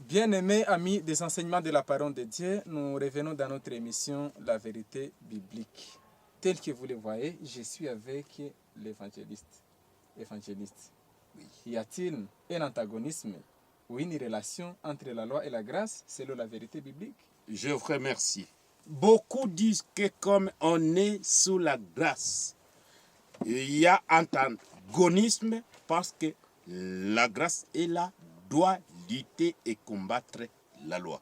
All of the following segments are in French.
Bien-aimés amis des enseignements de la parole de Dieu, nous revenons dans notre émission La vérité biblique. Tel que vous le voyez, je suis avec l'évangéliste. Oui. Y a-t-il un antagonisme ou une relation entre la loi et la grâce selon la vérité biblique? Je vous remercie. Beaucoup disent que comme on est sous la grâce, il y a antagonisme parce que la grâce est là, doit lutter et combattre la loi.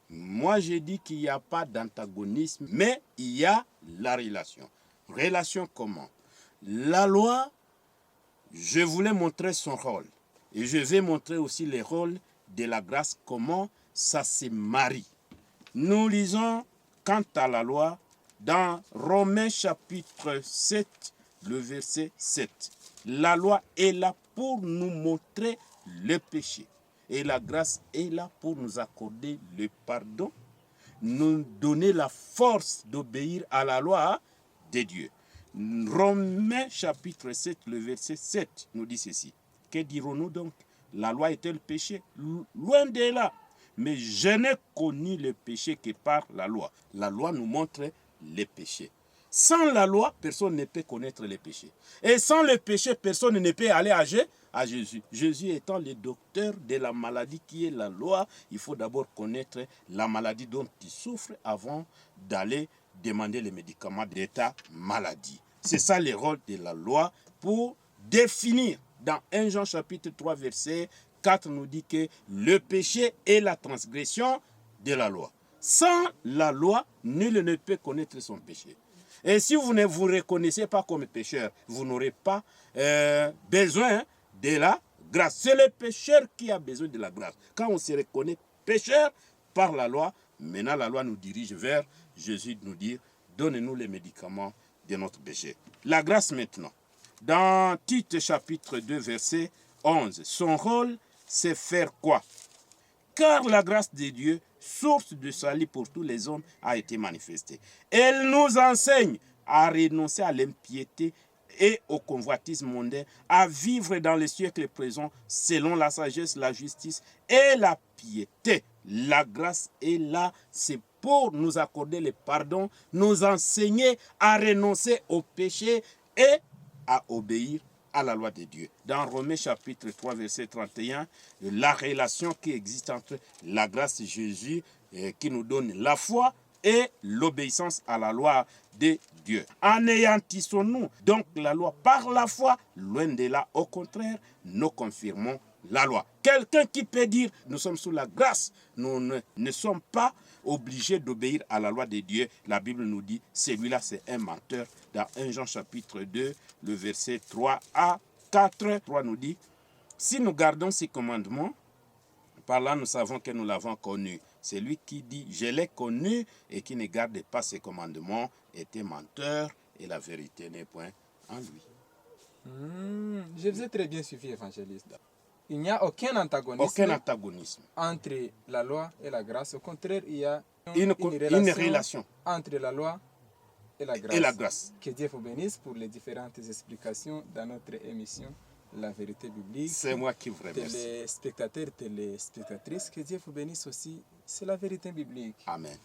Moi, je dis qu'il n'y a pas d'antagonisme, mais il y a la relation. Relation comment? La loi, je voulais montrer son rôle. Et je vais montrer aussi le rôle de la grâce, comment ça se marie. Nous lisons quant à la loi dans Romains chapitre 7, le verset 7. La loi est là pour nous montrer le péché. Et la grâce est là pour nous accorder le pardon, nous donner la force d'obéir à la loi de Dieu. Romains chapitre 7, le verset 7 nous dit ceci. Que dirons-nous donc? La loi est-elle péché? Loin de là. Mais je n'ai connu le péché que par la loi. La loi nous montre les péchés. Sans la loi, personne ne peut connaître les péchés. Et sans le péché, personne ne peut aller à Jésus. Jésus étant le docteur de la maladie qui est la loi, il faut d'abord connaître la maladie dont tu souffres avant d'aller demander les médicaments de ta maladie. C'est ça le rôle de la loi pour définir. Dans 1 Jean chapitre 3 verset 4 nous dit que le péché est la transgression de la loi. Sans la loi, nul ne peut connaître son péché. Et si vous ne vous reconnaissez pas comme pécheur, vous n'aurez pas besoin de la grâce. C'est le pécheur qui a besoin de la grâce. Quand on se reconnaît pécheur par la loi, maintenant la loi nous dirige vers Jésus nous dire, donnez-nous les médicaments de notre péché. La grâce maintenant. Dans Tite chapitre 2 verset 11, son rôle c'est faire quoi? Car la grâce de Dieu, source de salut pour tous les hommes, a été manifestée. Elle nous enseigne à renoncer à l'impiété et au convoitisme mondain, à vivre dans les siècles présents selon la sagesse, la justice et la piété. La grâce est là, c'est pour nous accorder le pardon, nous enseigner à renoncer au péché et à obéir à la loi de Dieu. Dans Romains chapitre 3 verset 31, la relation qui existe entre la grâce de Jésus qui nous donne la foi et l'obéissance à la loi de Dieu. Anéantissons-nous donc la loi par la foi? Loin de là, au contraire, nous confirmons la loi. Quelqu'un qui peut dire, nous sommes sous la grâce, nous ne sommes pas obligés d'obéir à la loi de Dieu. La Bible nous dit, celui-là c'est un menteur. Dans 1 Jean chapitre 2, le verset 3 à 4, 3 nous dit, si nous gardons ces commandements, par là nous savons que nous l'avons connu. Celui qui dit, je l'ai connu, et qui ne garde pas ses commandements, est un menteur, et la vérité n'est point en lui. Je vous ai très bien suivi, évangéliste. Il n'y a aucun antagonisme entre la loi et la grâce. Au contraire, il y a une relation entre la loi et la grâce. Que Dieu vous bénisse pour les différentes explications dans notre émission La vérité biblique. C'est moi qui vous remercie. Téléspectateurs, téléspectatrices, que Dieu vous bénisse aussi. C'est la vérité biblique. Amen.